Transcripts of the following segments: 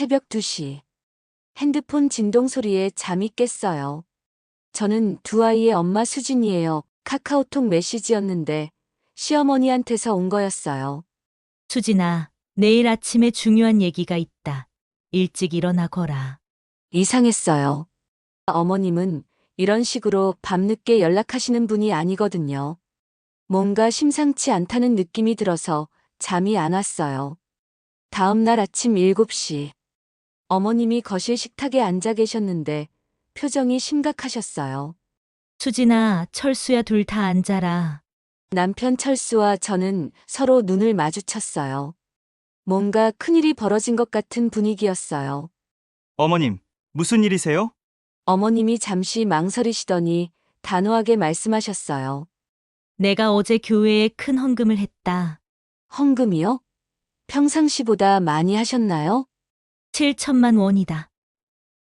새벽 2시. 핸드폰 진동 소리에 잠이 깼어요. 저는 두 아이의 엄마 수진이에요. 카카오톡 메시지였는데 시어머니한테서 온 거였어요. 수진아, 내일 아침에 중요한 얘기가 있다. 일찍 일어나거라. 이상했어요. 어머님은 이런 식으로 밤늦게 연락하시는 분이 아니거든요. 뭔가 심상치 않다는 느낌이 들어서 잠이 안 왔어요. 다음 날 아침 7시. 어머님이 거실 식탁에 앉아 계셨는데 표정이 심각하셨어요. 수진아, 철수야 둘 다 앉아라. 남편 철수와 저는 서로 눈을 마주쳤어요. 뭔가 큰일이 벌어진 것 같은 분위기였어요. 어머님, 무슨 일이세요? 어머님이 잠시 망설이시더니 단호하게 말씀하셨어요. 내가 어제 교회에 큰 헌금을 했다. 헌금이요? 평상시보다 많이 하셨나요? 7천만 원이다.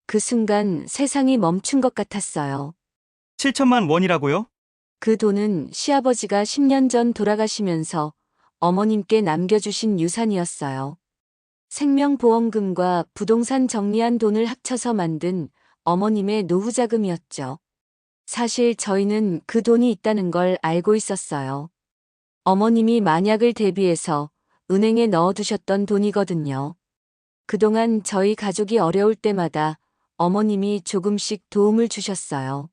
그 순간 세상이 멈춘 것 같았어요. 7천만 원이라고요? 그 돈은 시아버지가 10년 전 돌아가시면서 어머님께 남겨주신 유산이었어요. 생명보험금과 부동산 정리한 돈을 합쳐서 만든 어머님의 노후자금이었죠. 사실 저희는 그 돈이 있다는 걸 알고 있었어요. 어머님이 만약을 대비해서 은행에 넣어두셨던 돈이거든요. 그동안 저희 가족이 어려울 때마다 어머님이 조금씩 도움을 주셨어요.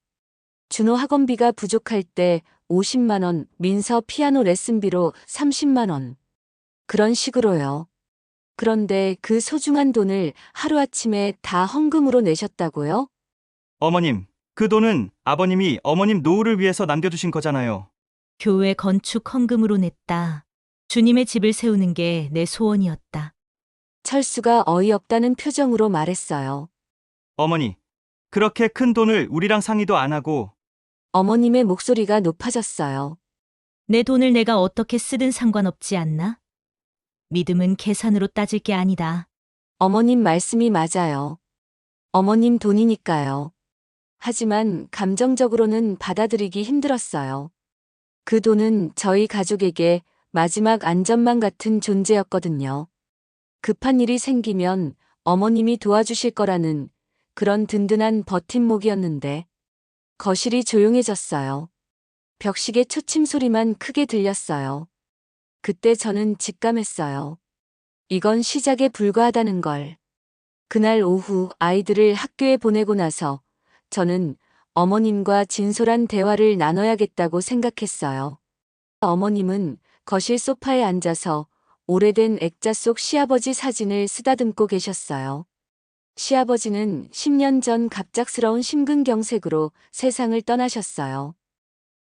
준호 학원비가 부족할 때 50만 원, 민서 피아노 레슨비로 30만 원. 그런 식으로요. 그런데 그 소중한 돈을 하루아침에 다 헌금으로 내셨다고요? 어머님, 그 돈은 아버님이 어머님 노후를 위해서 남겨두신 거잖아요. 교회 건축 헌금으로 냈다. 주님의 집을 세우는 게 내 소원이었다. 철수가 어이없다는 표정으로 말했어요. 어머니, 그렇게 큰 돈을 우리랑 상의도 안 하고 어머님의 목소리가 높아졌어요. 내 돈을 내가 어떻게 쓰든 상관없지 않나? 믿음은 계산으로 따질 게 아니다. 어머님 말씀이 맞아요. 어머님 돈이니까요. 하지만 감정적으로는 받아들이기 힘들었어요. 그 돈은 저희 가족에게 마지막 안전망 같은 존재였거든요. 급한 일이 생기면 어머님이 도와주실 거라는 그런 든든한 버팀목이었는데 거실이 조용해졌어요. 벽시계 초침 소리만 크게 들렸어요. 그때 저는 직감했어요. 이건 시작에 불과하다는 걸. 그날 오후 아이들을 학교에 보내고 나서 저는 어머님과 진솔한 대화를 나눠야겠다고 생각했어요. 어머님은 거실 소파에 앉아서 오래된 액자 속 시아버지 사진을 쓰다듬고 계셨어요. 시아버지는 10년 전 갑작스러운 심근경색으로 세상을 떠나셨어요.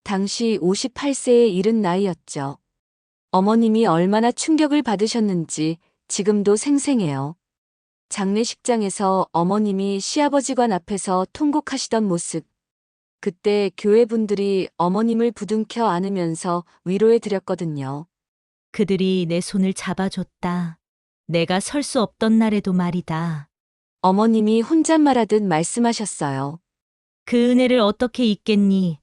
당시 58세에 이른 나이였죠. 어머님이 얼마나 충격을 받으셨는지 지금도 생생해요. 장례식장에서 어머님이 시아버지관 앞에서 통곡하시던 모습. 그때 교회 분들이 어머님을 부둥켜 안으면서 위로해 드렸거든요. 그들이 내 손을 잡아줬다. 내가 설 수 없던 날에도 말이다. 어머님이 혼잣말하듯 말씀하셨어요. 그 은혜를 어떻게 잊겠니?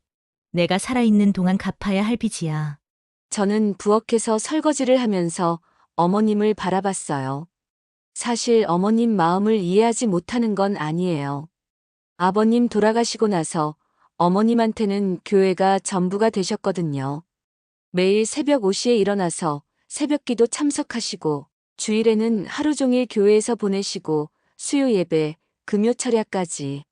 내가 살아있는 동안 갚아야 할 빚이야. 저는 부엌에서 설거지를 하면서 어머님을 바라봤어요. 사실 어머님 마음을 이해하지 못하는 건 아니에요. 아버님 돌아가시고 나서 어머님한테는 교회가 전부가 되셨거든요. 매일 새벽 5시에 일어나서 새벽기도 참석하시고 주일에는 하루 종일 교회에서 보내시고 수요 예배, 금요 철야까지.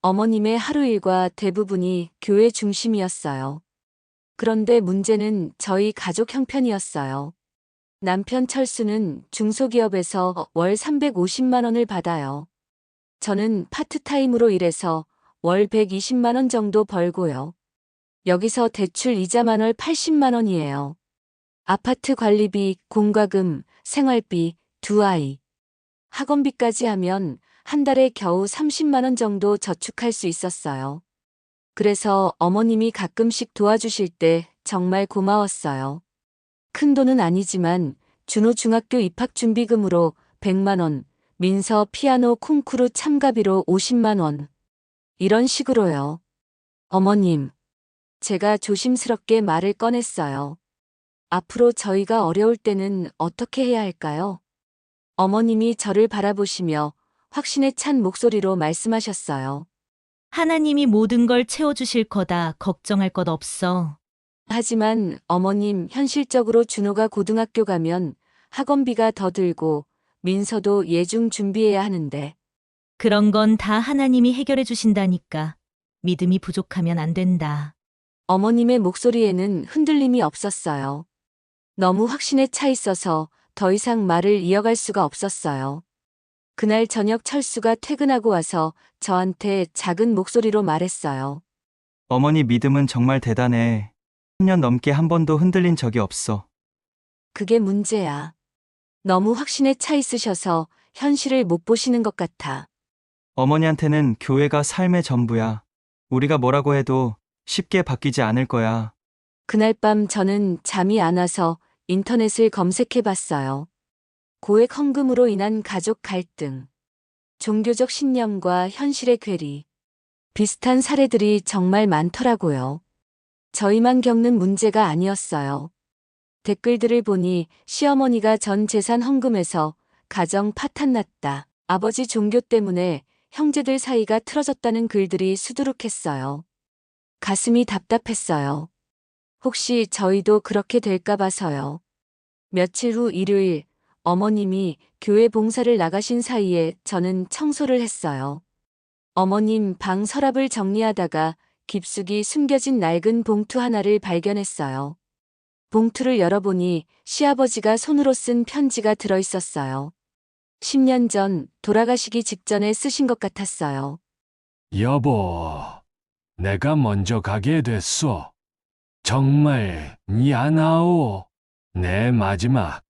어머님의 하루 일과 대부분이 교회 중심이었어요. 그런데 문제는 저희 가족 형편이었어요. 남편 철수는 중소기업에서 월 350만 원을 받아요. 저는 파트타임으로 일해서 월 120만 원 정도 벌고요. 여기서 대출 이자만 월 80만 원이에요. 아파트 관리비, 공과금, 생활비, 두 아이. 학원비까지 하면 한 달에 겨우 30만 원 정도 저축할 수 있었어요. 그래서 어머님이 가끔씩 도와주실 때 정말 고마웠어요. 큰 돈은 아니지만 준호 중학교 입학 준비금으로 100만 원, 민서 피아노 콩쿠르 참가비로 50만 원. 이런 식으로요. 어머님, 제가 조심스럽게 말을 꺼냈어요. 앞으로 저희가 어려울 때는 어떻게 해야 할까요? 어머님이 저를 바라보시며 확신에 찬 목소리로 말씀하셨어요. 하나님이 모든 걸 채워주실 거다. 걱정할 것 없어. 하지만 어머님, 현실적으로 준호가 고등학교 가면 학원비가 더 들고 민서도 예중 준비해야 하는데 그런 건 다 하나님이 해결해 주신다니까. 믿음이 부족하면 안 된다. 어머님의 목소리에는 흔들림이 없었어요. 너무 확신에 차 있어서 더 이상 말을 이어갈 수가 없었어요. 그날 저녁 철수가 퇴근하고 와서 저한테 작은 목소리로 말했어요. 어머니 믿음은 정말 대단해. 10년 넘게 한 번도 흔들린 적이 없어. 그게 문제야. 너무 확신에 차 있으셔서 현실을 못 보시는 것 같아. 어머니한테는 교회가 삶의 전부야. 우리가 뭐라고 해도 쉽게 바뀌지 않을 거야. 그날 밤 저는 잠이 안 와서 인터넷을 검색해 봤어요. 고액 헌금으로 인한 가족 갈등, 종교적 신념과 현실의 괴리. 비슷한 사례들이 정말 많더라고요. 저희만 겪는 문제가 아니었어요. 댓글들을 보니 시어머니가 전 재산 헌금해서 가정 파탄 났다. 아버지 종교 때문에 형제들 사이가 틀어졌다는 글들이 수두룩했어요. 가슴이 답답했어요. 혹시 저희도 그렇게 될까 봐서요. 며칠 후 일요일, 어머님이 교회 봉사를 나가신 사이에 저는 청소를 했어요. 어머님 방 서랍을 정리하다가 깊숙이 숨겨진 낡은 봉투 하나를 발견했어요. 봉투를 열어보니 시아버지가 손으로 쓴 편지가 들어 있었어요. 10년 전 돌아가시기 직전에 쓰신 것 같았어요. 여보, 내가 먼저 가게 됐어. 정말 미안하오. 내 마지막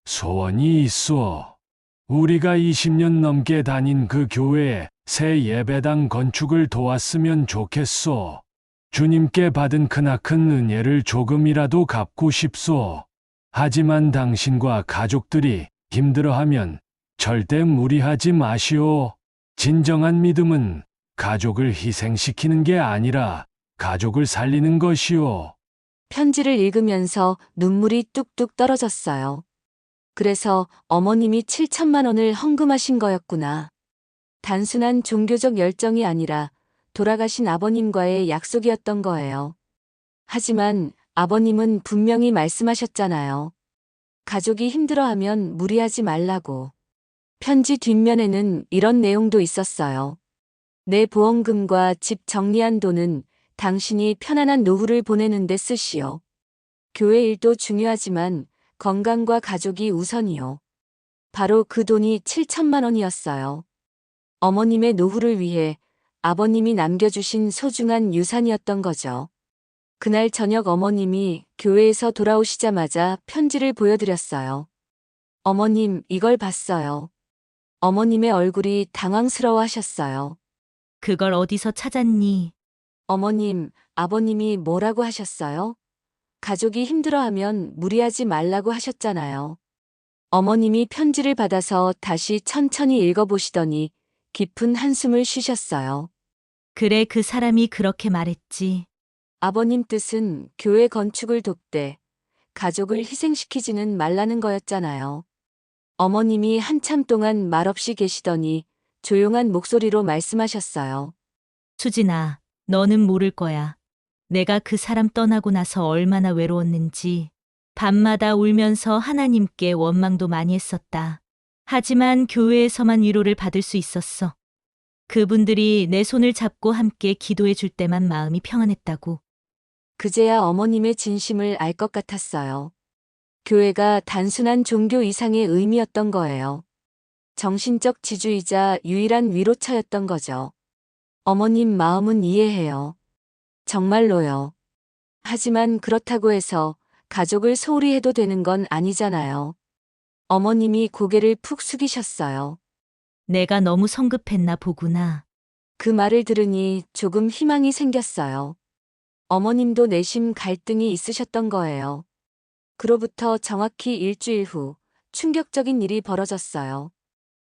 소원이 있어. 우리가 20년 넘게 다닌 그 교회에 새 예배당 건축을 도왔으면 좋겠소. 주님께 받은 크나큰 은혜를 조금이라도 갚고 싶소. 하지만 당신과 가족들이 힘들어하면 절대 무리하지 마시오. 진정한 믿음은 가족을 희생시키는 게 아니라 가족을 살리는 것이오. 편지를 읽으면서 눈물이 뚝뚝 떨어졌어요. 그래서 어머님이 7천만 원을 헌금하신 거였구나. 단순한 종교적 열정이 아니라 돌아가신 아버님과의 약속이었던 거예요. 하지만 아버님은 분명히 말씀하셨잖아요. 가족이 힘들어하면 무리하지 말라고. 편지 뒷면에는 이런 내용도 있었어요. 내 보험금과 집 정리한 돈은 당신이 편안한 노후를 보내는 데 쓰시오. 교회 일도 중요하지만 건강과 가족이 우선이요. 바로 그 돈이 7천만 원이었어요. 어머님의 노후를 위해 아버님이 남겨주신 소중한 유산이었던 거죠. 그날 저녁 어머님이 교회에서 돌아오시자마자 편지를 보여드렸어요. 어머님, 이걸 봤어요. 어머님의 얼굴이 당황스러워 하셨어요. 그걸 어디서 찾았니? 어머님, 아버님이 뭐라고 하셨어요? 가족이 힘들어하면 무리하지 말라고 하셨잖아요. 어머님이 편지를 받아서 다시 천천히 읽어보시더니 깊은 한숨을 쉬셨어요. 그래, 그 사람이 그렇게 말했지. 아버님 뜻은 교회 건축을 돕되 가족을 희생시키지는 말라는 거였잖아요. 어머님이 한참 동안 말없이 계시더니 조용한 목소리로 말씀하셨어요. 수진아, 너는 모를 거야. 내가 그 사람 떠나고 나서 얼마나 외로웠는지. 밤마다 울면서 하나님께 원망도 많이 했었다. 하지만 교회에서만 위로를 받을 수 있었어. 그분들이 내 손을 잡고 함께 기도해 줄 때만 마음이 평안했다고. 그제야 어머님의 진심을 알 것 같았어요. 교회가 단순한 종교 이상의 의미였던 거예요. 정신적 지주이자 유일한 위로처였던 거죠. 어머님 마음은 이해해요. 정말로요. 하지만 그렇다고 해서 가족을 소홀히 해도 되는 건 아니잖아요. 어머님이 고개를 푹 숙이셨어요. 내가 너무 성급했나 보구나. 그 말을 들으니 조금 희망이 생겼어요. 어머님도 내심 갈등이 있으셨던 거예요. 그로부터 정확히 일주일 후 충격적인 일이 벌어졌어요.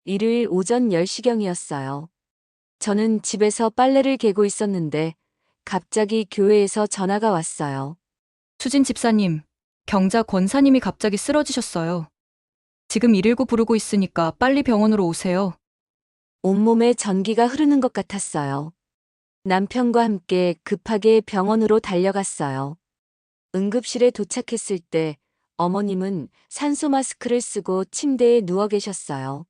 일요일 오전 10시경이었어요. 저는 집에서 빨래를 개고 있었는데 갑자기 교회에서 전화가 왔어요. 수진 집사님, 경자 권사님이 갑자기 쓰러지셨어요. 지금 119 부르고 있으니까 빨리 병원으로 오세요. 온몸에 전기가 흐르는 것 같았어요. 남편과 함께 급하게 병원으로 달려갔어요. 응급실에 도착했을 때 어머님은 산소 마스크를 쓰고 침대에 누워 계셨어요.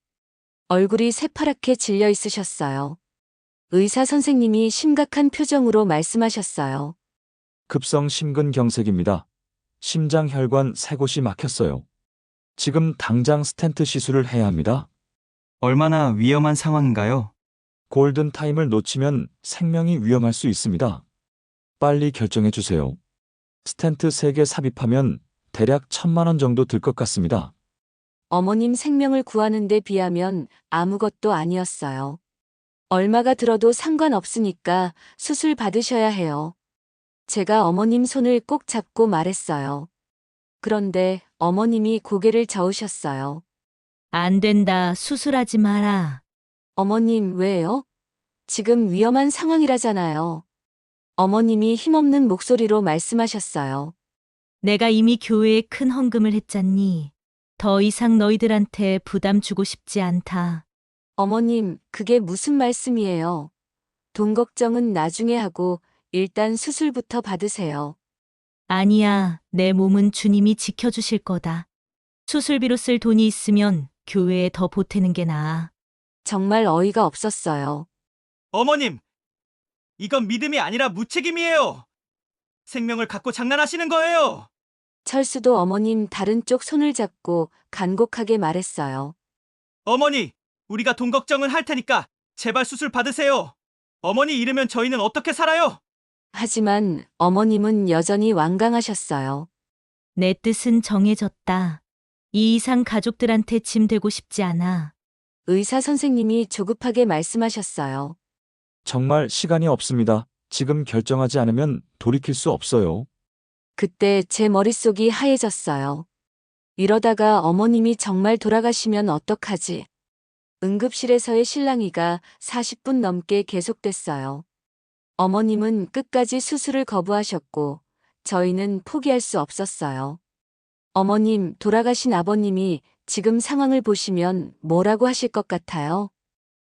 얼굴이 새파랗게 질려 있으셨어요. 의사 선생님이 심각한 표정으로 말씀하셨어요. 급성 심근경색입니다. 심장 혈관 세 곳이 막혔어요. 지금 당장 스텐트 시술을 해야 합니다. 얼마나 위험한 상황인가요? 골든타임을 놓치면 생명이 위험할 수 있습니다. 빨리 결정해 주세요. 스텐트 3개 삽입하면 대략 1,000만 원 정도 들 것 같습니다. 어머님 생명을 구하는 데 비하면 아무것도 아니었어요. 얼마가 들어도 상관없으니까 수술 받으셔야 해요. 제가 어머님 손을 꼭 잡고 말했어요. 그런데 어머님이 고개를 저으셨어요. 안 된다. 수술하지 마라. 어머님, 왜요? 지금 위험한 상황이라잖아요. 어머님이 힘없는 목소리로 말씀하셨어요. 내가 이미 교회에 큰 헌금을 했잖니. 더 이상 너희들한테 부담 주고 싶지 않다. 어머님, 그게 무슨 말씀이에요? 돈 걱정은 나중에 하고 일단 수술부터 받으세요. 아니야. 내 몸은 주님이 지켜주실 거다. 수술비로 쓸 돈이 있으면 교회에 더 보태는 게 나아. 정말 어이가 없었어요. 어머님! 이건 믿음이 아니라 무책임이에요! 생명을 갖고 장난하시는 거예요! 철수도 어머님 다른 쪽 손을 잡고 간곡하게 말했어요. 어머니! 우리가 돈 걱정은 할 테니까 제발 수술 받으세요! 어머니 잃으면 저희는 어떻게 살아요? 하지만 어머님은 여전히 완강하셨어요. 내 뜻은 정해졌다. 이 이상 가족들한테 짐 되고 싶지 않아. 의사 선생님이 조급하게 말씀하셨어요. 정말 시간이 없습니다. 지금 결정하지 않으면 돌이킬 수 없어요. 그때 제 머릿속이 하얘졌어요. 이러다가 어머님이 정말 돌아가시면 어떡하지? 응급실에서의 실랑이가 40분 넘게 계속됐어요. 어머님은 끝까지 수술을 거부하셨고 저희는 포기할 수 없었어요. 어머님, 돌아가신 아버님이 지금 상황을 보시면 뭐라고 하실 것 같아요?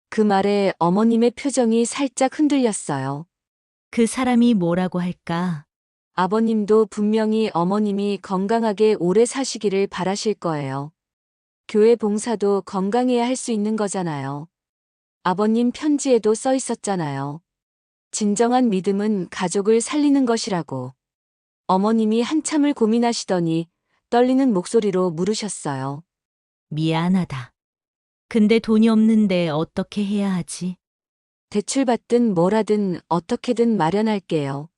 그 말에 어머님의 표정이 살짝 흔들렸어요. 그 사람이 뭐라고 할까? 아버님도 분명히 어머님이 건강하게 오래 사시기를 바라실 거예요. 교회 봉사도 건강해야 할 수 있는 거잖아요. 아버님 편지에도 써 있었잖아요. 진정한 믿음은 가족을 살리는 것이라고. 어머님이 한참을 고민하시더니 떨리는 목소리로 물으셨어요. 미안하다. 근데 돈이 없는데 어떻게 해야 하지? 대출받든 뭐라든 어떻게든 마련할게요.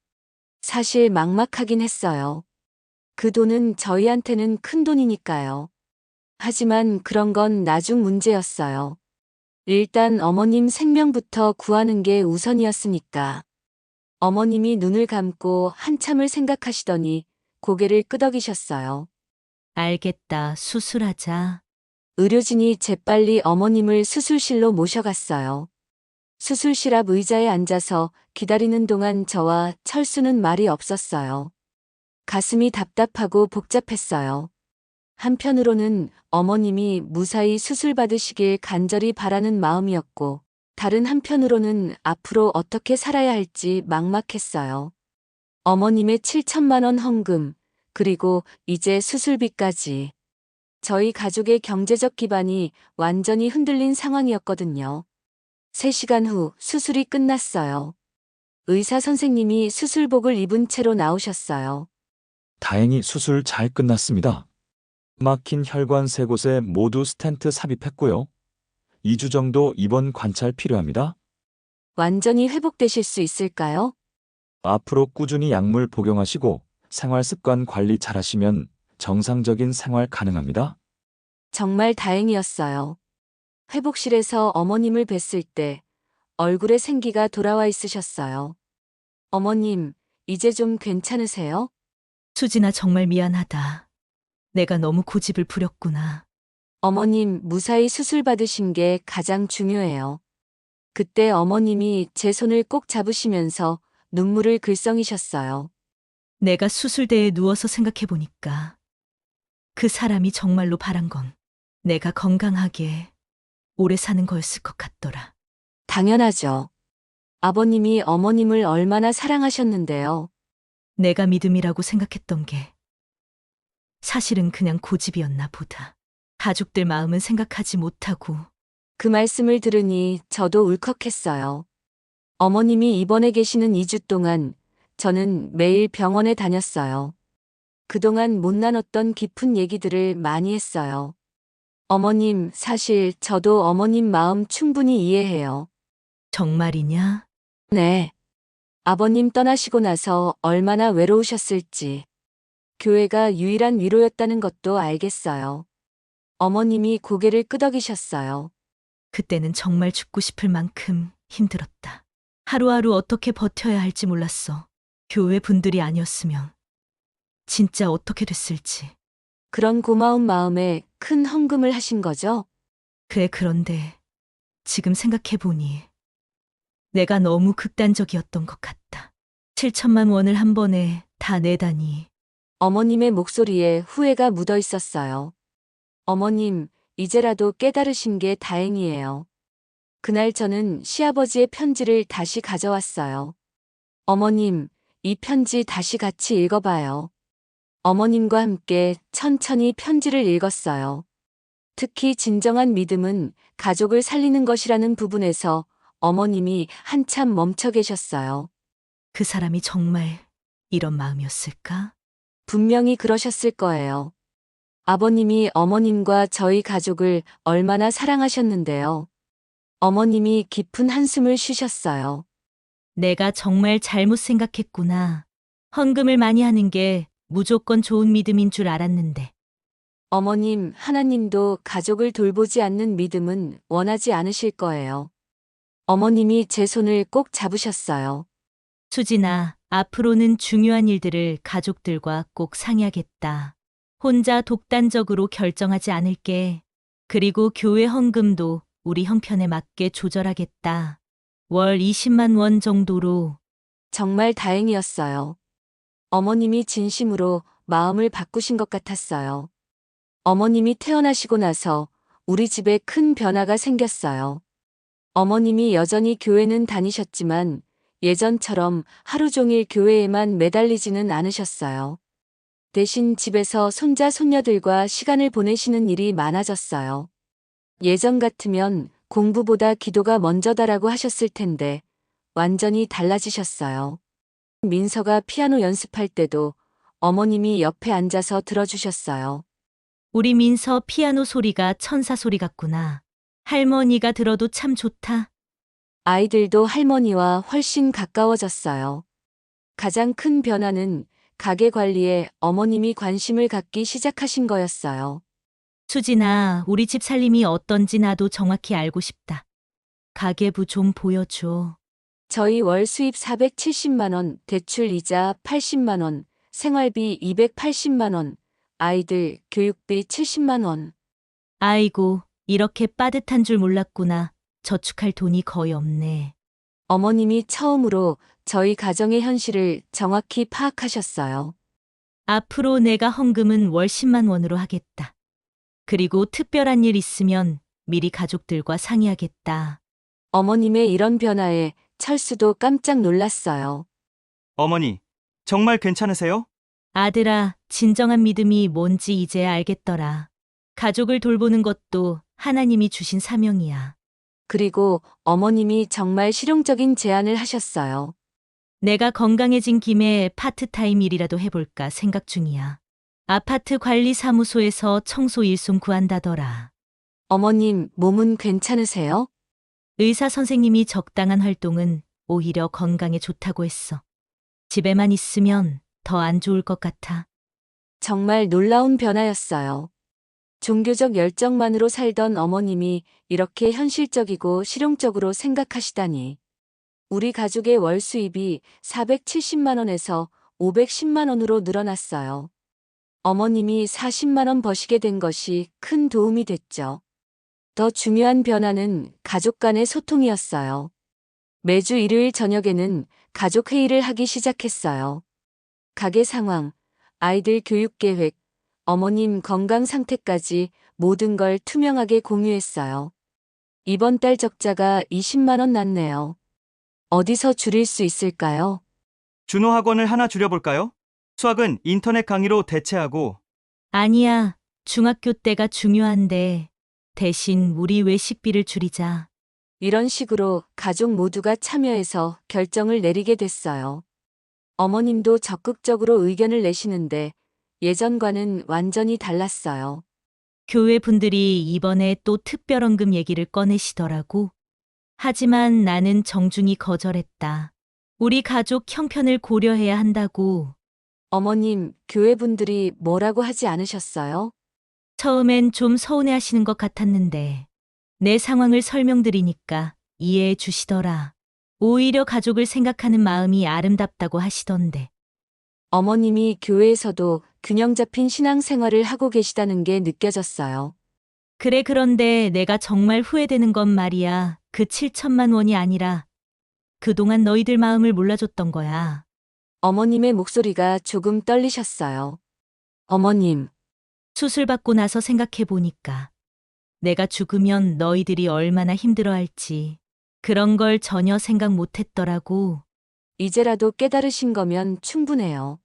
사실 막막하긴 했어요. 그 돈은 저희한테는 큰 돈이니까요. 하지만 그런 건 나중 문제였어요. 일단 어머님 생명부터 구하는 게 우선이었으니까. 어머님이 눈을 감고 한참을 생각하시더니 고개를 끄덕이셨어요. 알겠다. 수술하자. 의료진이 재빨리 어머님을 수술실로 모셔갔어요. 수술실 앞 의자에 앉아서 기다리는 동안 저와 철수는 말이 없었어요. 가슴이 답답하고 복잡했어요. 한편으로는 어머님이 무사히 수술 받으시길 간절히 바라는 마음이었고, 다른 한편으로는 앞으로 어떻게 살아야 할지 막막했어요. 어머님의 7천만 원 헌금, 그리고 이제 수술비까지. 저희 가족의 경제적 기반이 완전히 흔들린 상황이었거든요. 3시간 후 수술이 끝났어요. 의사 선생님이 수술복을 입은 채로 나오셨어요. 다행히 수술 잘 끝났습니다. 막힌 혈관 3곳에 모두 스텐트 삽입했고요. 2주 정도 입원 관찰 필요합니다. 완전히 회복되실 수 있을까요? 앞으로 꾸준히 약물 복용하시고 생활 습관 관리 잘하시면 정상적인 생활 가능합니다. 정말 다행이었어요. 회복실에서 어머님을 뵀을 때 얼굴에 생기가 돌아와 있으셨어요. 어머님, 이제 좀 괜찮으세요? 수진아, 정말 미안하다. 내가 너무 고집을 부렸구나. 어머님, 무사히 수술 받으신 게 가장 중요해요. 그때 어머님이 제 손을 꼭 잡으시면서 눈물을 글썽이셨어요. 내가 수술대에 누워서 생각해보니까 그 사람이 정말로 바란 건 내가 건강하게 오래 사는 거였을 것 같더라. 당연하죠. 아버님이 어머님을 얼마나 사랑하셨는데요. 내가 믿음이라고 생각했던 게 사실은 그냥 고집이었나 보다. 가족들 마음은 생각하지 못하고 그 말씀을 들으니 저도 울컥했어요. 어머님이 입원해 계시는 2주 동안 저는 매일 병원에 다녔어요. 그동안 못 나눴던 깊은 얘기들을 많이 했어요. 어머님, 사실 저도 어머님 마음 충분히 이해해요. 정말이냐? 네. 아버님 떠나시고 나서 얼마나 외로우셨을지. 교회가 유일한 위로였다는 것도 알겠어요. 어머님이 고개를 끄덕이셨어요. 그때는 정말 죽고 싶을 만큼 힘들었다. 하루하루 어떻게 버텨야 할지 몰랐어. 교회 분들이 아니었으면 진짜 어떻게 됐을지. 그런 고마운 마음에 큰 헌금을 하신 거죠? 그래, 그런데 지금 생각해보니 내가 너무 극단적이었던 것 같다. 7천만 원을 한 번에 다 내다니. 어머님의 목소리에 후회가 묻어 있었어요. 어머님, 이제라도 깨달으신 게 다행이에요. 그날 저는 시아버지의 편지를 다시 가져왔어요. 어머님, 이 편지 다시 같이 읽어봐요. 어머님과 함께 천천히 편지를 읽었어요. 특히 진정한 믿음은 가족을 살리는 것이라는 부분에서 어머님이 한참 멈춰 계셨어요. 그 사람이 정말 이런 마음이었을까? 분명히 그러셨을 거예요. 아버님이 어머님과 저희 가족을 얼마나 사랑하셨는데요. 어머님이 깊은 한숨을 쉬셨어요. 내가 정말 잘못 생각했구나. 헌금을 많이 하는 게 무조건 좋은 믿음인 줄 알았는데. 어머님, 하나님도 가족을 돌보지 않는 믿음은 원하지 않으실 거예요. 어머님이 제 손을 꼭 잡으셨어요. 수진아, 앞으로는 중요한 일들을 가족들과 꼭 상의하겠다. 혼자 독단적으로 결정하지 않을게. 그리고 교회 헌금도 우리 형편에 맞게 조절하겠다. 월 20만 원 정도로. 정말 다행이었어요. 어머님이 진심으로 마음을 바꾸신 것 같았어요. 어머님이 태어나시고 나서 우리 집에 큰 변화가 생겼어요. 어머님이 여전히 교회는 다니셨지만 예전처럼 하루 종일 교회에만 매달리지는 않으셨어요. 대신 집에서 손자, 손녀들과 시간을 보내시는 일이 많아졌어요. 예전 같으면 공부보다 기도가 먼저다라고 하셨을 텐데 완전히 달라지셨어요. 민서가 피아노 연습할 때도 어머님이 옆에 앉아서 들어주셨어요. 우리 민서 피아노 소리가 천사 소리 같구나. 할머니가 들어도 참 좋다. 아이들도 할머니와 훨씬 가까워졌어요. 가장 큰 변화는 가게 관리에 어머님이 관심을 갖기 시작하신 거였어요. 수진아, 우리 집 살림이 어떤지 나도 정확히 알고 싶다. 가계부 좀 보여줘. 저희 월 수입 470만 원, 대출 이자 80만 원, 생활비 280만 원, 아이들 교육비 70만 원. 아이고, 이렇게 빠듯한 줄 몰랐구나. 저축할 돈이 거의 없네. 어머님이 처음으로 저희 가정의 현실을 정확히 파악하셨어요. 앞으로 내가 헌금은 월 10만 원으로 하겠다. 그리고 특별한 일 있으면 미리 가족들과 상의하겠다. 어머님의 이런 변화에 철수도 깜짝 놀랐어요. 어머니, 정말 괜찮으세요? 아들아, 진정한 믿음이 뭔지 이제야 알겠더라. 가족을 돌보는 것도 하나님이 주신 사명이야. 그리고 어머님이 정말 실용적인 제안을 하셨어요. 내가 건강해진 김에 파트타임 일이라도 해볼까 생각 중이야. 아파트 관리 사무소에서 청소 일손 구한다더라. 어머님, 몸은 괜찮으세요? 의사 선생님이 적당한 활동은 오히려 건강에 좋다고 했어. 집에만 있으면 더 안 좋을 것 같아. 정말 놀라운 변화였어요. 종교적 열정만으로 살던 어머님이 이렇게 현실적이고 실용적으로 생각하시다니. 우리 가족의 월 수입이 470만 원에서 510만 원으로 늘어났어요. 어머님이 40만 원 버시게 된 것이 큰 도움이 됐죠. 더 중요한 변화는 가족 간의 소통이었어요. 매주 일요일 저녁에는 가족 회의를 하기 시작했어요. 가게 상황, 아이들 교육 계획, 어머님 건강 상태까지 모든 걸 투명하게 공유했어요. 이번 달 적자가 20만 원 났네요. 어디서 줄일 수 있을까요? 준호 학원을 하나 줄여볼까요? 수학은 인터넷 강의로 대체하고 아니야. 중학교 때가 중요한데 대신 우리 외식비를 줄이자. 이런 식으로 가족 모두가 참여해서 결정을 내리게 됐어요. 어머님도 적극적으로 의견을 내시는데 예전과는 완전히 달랐어요. 교회 분들이 이번에 또 특별헌금 얘기를 꺼내시더라고. 하지만 나는 정중히 거절했다. 우리 가족 형편을 고려해야 한다고. 어머님, 교회분들이 뭐라고 하지 않으셨어요? 처음엔 좀 서운해 하시는 것 같았는데 내 상황을 설명드리니까 이해해 주시더라. 오히려 가족을 생각하는 마음이 아름답다고 하시던데. 어머님이 교회에서도 균형 잡힌 신앙생활을 하고 계시다는 게 느껴졌어요. 그래, 그런데 내가 정말 후회되는 건 말이야. 그 7천만 원이 아니라 그동안 너희들 마음을 몰라줬던 거야. 어머님의 목소리가 조금 떨리셨어요. 어머님, 수술받고 나서 생각해 보니까 내가 죽으면 너희들이 얼마나 힘들어할지 그런 걸 전혀 생각 못 했더라고. 이제라도 깨달으신 거면 충분해요.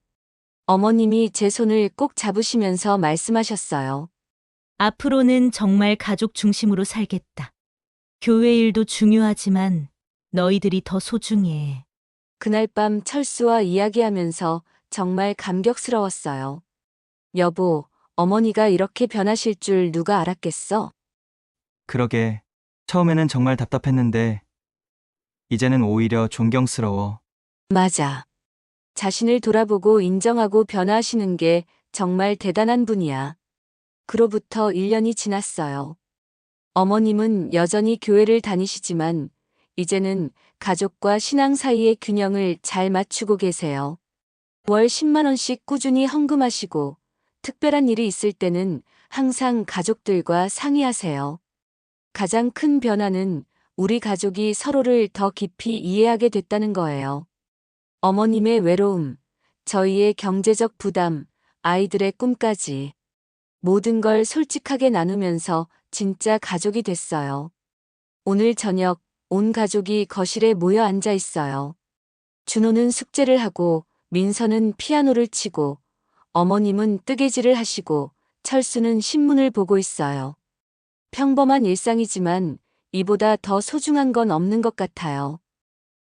어머님이 제 손을 꼭 잡으시면서 말씀하셨어요. 앞으로는 정말 가족 중심으로 살겠다. 교회 일도 중요하지만 너희들이 더 소중해. 그날 밤 철수와 이야기하면서 정말 감격스러웠어요. 여보, 어머니가 이렇게 변하실 줄 누가 알았겠어? 그러게 처음에는 정말 답답했는데 이제는 오히려 존경스러워. 맞아. 자신을 돌아보고 인정하고 변화하시는 게 정말 대단한 분이야. 그로부터 1년이 지났어요. 어머님은 여전히 교회를 다니시지만 이제는 가족과 신앙 사이의 균형을 잘 맞추고 계세요. 월 10만 원씩 꾸준히 헌금하시고 특별한 일이 있을 때는 항상 가족들과 상의하세요. 가장 큰 변화는 우리 가족이 서로를 더 깊이 이해하게 됐다는 거예요. 어머님의 외로움, 저희의 경제적 부담, 아이들의 꿈까지 모든 걸 솔직하게 나누면서 진짜 가족이 됐어요. 오늘 저녁 온 가족이 거실에 모여 앉아 있어요. 준호는 숙제를 하고 민서는 피아노를 치고 어머님은 뜨개질을 하시고 철수는 신문을 보고 있어요. 평범한 일상이지만 이보다 더 소중한 건 없는 것 같아요.